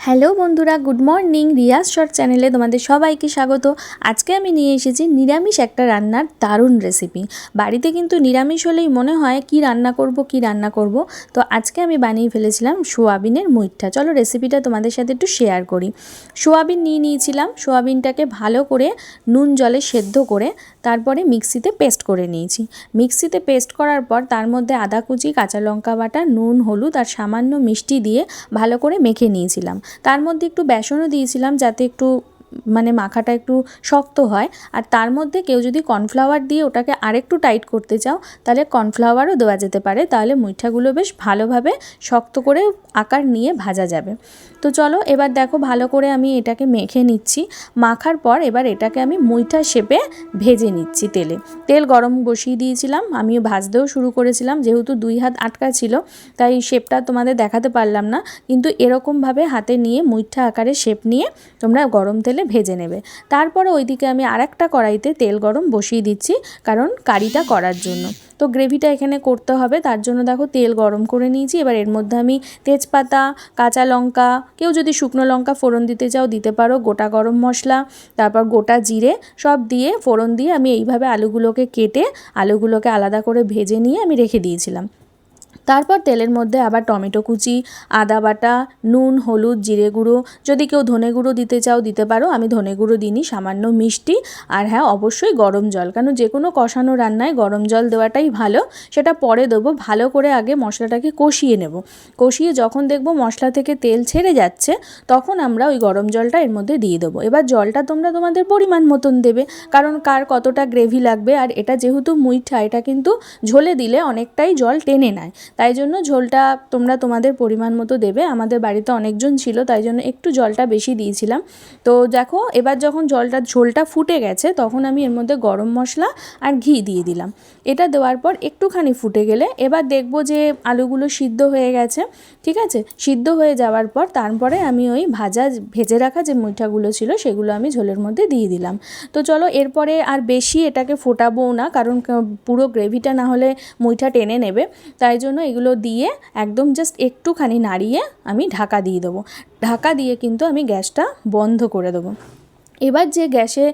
Hello বন্ধুরা, good morning. Riaz short চ্যানেলে তোমাদের সবাইকে স্বাগত। আজকে আমি নিয়ে এসেছি নিরামিষ একটা রান্নার দারুণ রেসিপি। বাড়িতে কিন্তু নিরামিষ হলেই মনে হয় কি রান্না করব। তো আজকে আমি বানিয়ে ফেলেছিলাম সোয়াবিনের মুইঠা। চলো রেসিপিটা তোমাদের সাথে একটু শেয়ার করি। সোয়াবিন নিয়েছিলাম। সোয়াবিনটাকে ভালো করে নুন জলে সেদ্ধ করে তারপরে মিক্সিতে পেস্ট করে নিয়েছি। মিক্সিতে পেস্ট করার পর তার মধ্যে আদা কুচি, কাঁচা লঙ্কা বাটা, নুন, হলুদ আর সামান্য মিষ্টি দিয়ে ভালো করে মেখে নিয়েছিলাম। তার মধ্যে একটু বেসনও দিয়েছিলাম যাতে একটু মাখাটা একটু শক্ত হয়। আর তার মধ্যে কেউ যদি কর্নফ্লাওয়ার দিয়ে ওটাকে আরেকটু টাইট করতে চাও তাহলে কর্নফ্লাওয়ারও দেওয়া যেতে পারে, তাহলে মুইঠাগুলো বেশ ভালোভাবে শক্ত করে আকার নিয়ে ভাজা যাবে। তো চলো এবার দেখো ভালো করে আমি এটাকে মেখে নিচ্ছি। মাখার পর এবার এটাকে আমি মুইঠা শেপে ভেজে নিচ্ছি। তেল গরম বসিয়ে দিয়েছিলাম, আমিও ভাজতেও শুরু করেছিলাম। যেহেতু 2 হাত আটকা ছিল তাই শেপটা তোমাদের দেখাতে পারলাম না, কিন্তু এরকমভাবে হাতে নিয়ে মুইঠা আকারে শেপ নিয়ে তোমরা গরম তেলে ভেজে নেবে। তারপরে ওইদিকে আমি আরেকটা কড়াইতে তেল গরম বসিয়ে দিচ্ছি, কারণ কারিটা করার জন্য। তো গ্রেভিটা এখানে করতে হবে, তার জন্য দেখো তেল গরম করে নিয়েছি। এবার এর মধ্যে আমি তেজপাতা, কাঁচা লঙ্কা, কেউ যদি শুকনো লঙ্কা ফোড়ন দিতে চাও দিতে পারো, গোটা গরম মশলা, তারপর গোটা জিরে সব দিয়ে ফোড়ন দিয়ে আমি এইভাবে আলুগুলোকে কেটে আলুগুলোকে আলাদা করে ভেজে নিয়ে আমি রেখে দিয়েছিলাম। তারপর তেলের মধ্যে আবার টমেটো কুচি, আদা বাটা, নুন, হলুদ, জিরে গুঁড়ো, যদি কেউ ধনে গুঁড়ো দিতে চাও দিতে পারো, আমি ধনে গুঁড়ো দিইনি, সামান্য মিষ্টি আর হ্যাঁ অবশ্যই গরম জল, কারণ যে কোনো কষানো রান্নায় গরম জল দেওয়াটাই ভালো। সেটা পরে দেবো। ভালো করে আগে মশলাটাকে কষিয়ে নেব। কষিয়ে যখন দেখব মশলা থেকে তেল ছেড়ে যাচ্ছে তখন আমরা ওই গরম জলটা এর মধ্যে দিয়ে দেবো। এবার জলটা তোমরা তোমাদের পরিমাণ মতন দেবে, কারণ কার কতটা গ্রেভি লাগবে। আর এটা যেহেতু মুইঠা, এটা কিন্তু ঝোলে দিলে অনেকটাই জল টেনে নেয়, তাই জন্য ঝোলটা তোমরা তোমাদের পরিমাণ মতো দেবে। আমাদের বাড়িতে অনেকজন ছিল তাই জন্য একটু জলটা বেশি দিয়েছিলাম। তো দেখো এবার যখন ঝোলটা ফুটে গেছে তখন আমি এর মধ্যে গরম মশলা আর ঘি দিয়ে দিলাম। এটা দেওয়ার পর একটুখানি ফুটে গেলে এবার দেখব যে আলুগুলো সিদ্ধ হয়ে গেছে। ঠিক আছে, সিদ্ধ হয়ে যাওয়ার পর তারপরে আমি ওই ভেজে রাখা যে মুইঠাগুলো ছিল সেগুলো আমি ঝোলের মধ্যে দিয়ে দিলাম। তো চলো এরপরে আর বেশি এটাকে ফোটাবো না, কারণ পুরো গ্রেভিটা না হলে মুইঠা টেনে নেবে। তাই জন্য এগুলো দিয়ে একদম জাস্ট একটুখানি নাড়িয়ে আমি ঢাকা দিয়ে দেবো। ঢাকা দিয়ে কিন্তু আমি গ্যাসটা বন্ধ করে দেবো। এবার যে গ্যাসে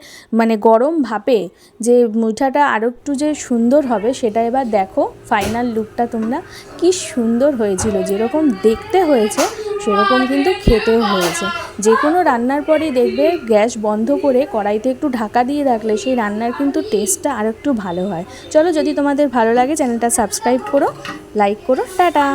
গরম ভাপে যে মুইঠাটা আরও একটু যে সুন্দর হবে সেটা এবার দেখো। ফাইনাল লুকটা তোমরা কি সুন্দর হয়েছিল, যেরকম দেখতে হয়েছে সেরকম কিন্তু খেতেও হয়েছে। যে কোনো রান্নার পরেই দেখবে গ্যাস বন্ধ করে কড়াইতে একটু ঢাকা দিয়ে রাখলে সেই রান্নার কিন্তু টেস্টটা আরও একটু ভালো হয়। চলো, যদি তোমাদের ভালো লাগে চ্যানেলটা সাবস্ক্রাইব করো, লাইক করো, টাটা।